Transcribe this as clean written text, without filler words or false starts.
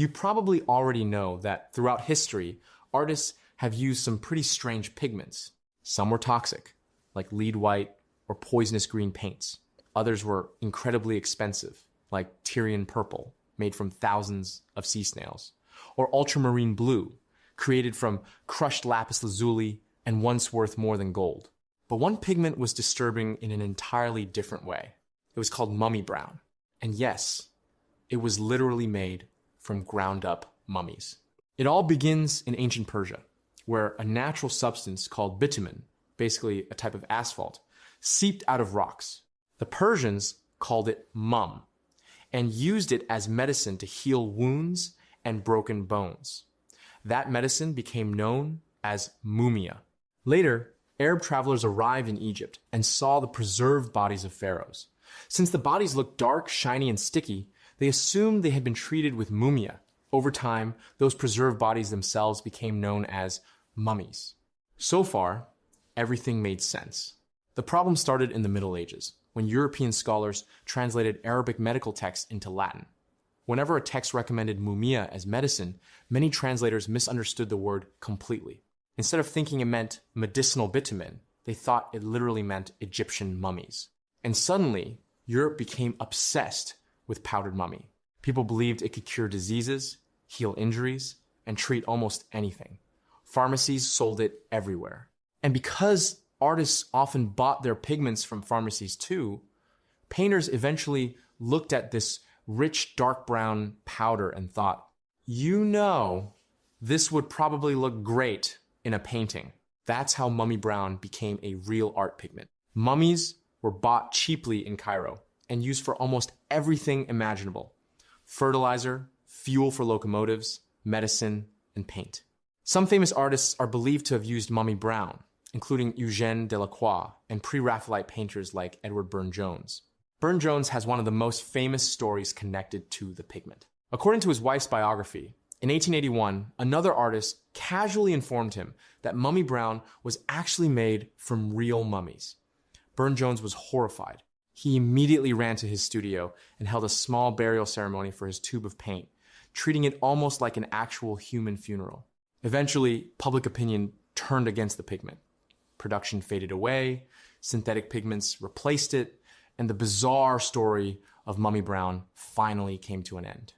You probably already know that throughout history, artists have used some pretty strange pigments. Some were toxic, like lead white or poisonous green paints. Others were incredibly expensive, like Tyrian purple, made from thousands of sea snails, or ultramarine blue, created from crushed lapis lazuli and once worth more than gold. But one pigment was disturbing in an entirely different way. It was called mummy brown. And yes, it was literally made from ground up mummies. It all begins in ancient Persia, where a natural substance called bitumen, basically a type of asphalt, seeped out of rocks. The Persians called it mum and used it as medicine to heal wounds and broken bones. That medicine became known as mumia. Later, Arab travelers arrived in Egypt and saw the preserved bodies of pharaohs. Since the bodies looked dark, shiny, and sticky, they assumed they had been treated with mumia. Over time, those preserved bodies themselves became known as mummies. So far, everything made sense. The problem started in the Middle Ages, when European scholars translated Arabic medical texts into Latin. Whenever a text recommended mumia as medicine, many translators misunderstood the word completely. Instead of thinking it meant medicinal bitumen, they thought it literally meant Egyptian mummies. And suddenly, Europe became obsessed with powdered mummy. People believed it could cure diseases, heal injuries, and treat almost anything. Pharmacies sold it everywhere. And because artists often bought their pigments from pharmacies too, painters eventually looked at this rich dark brown powder and thought, this would probably look great in a painting. That's how mummy brown became a real art pigment. Mummies were bought cheaply in Cairo and used for almost everything imaginable: fertilizer, fuel for locomotives, medicine, and paint. Some famous artists are believed to have used mummy brown, including Eugène Delacroix and pre-Raphaelite painters like Edward Burne-Jones. Burne-Jones has one of the most famous stories connected to the pigment. According to his wife's biography, in 1881, another artist casually informed him that mummy brown was actually made from real mummies. Burne-Jones was horrified. He immediately ran to his studio and held a small burial ceremony for his tube of paint, treating it almost like an actual human funeral. Eventually, public opinion turned against the pigment. Production faded away, synthetic pigments replaced it, and the bizarre story of mummy brown finally came to an end.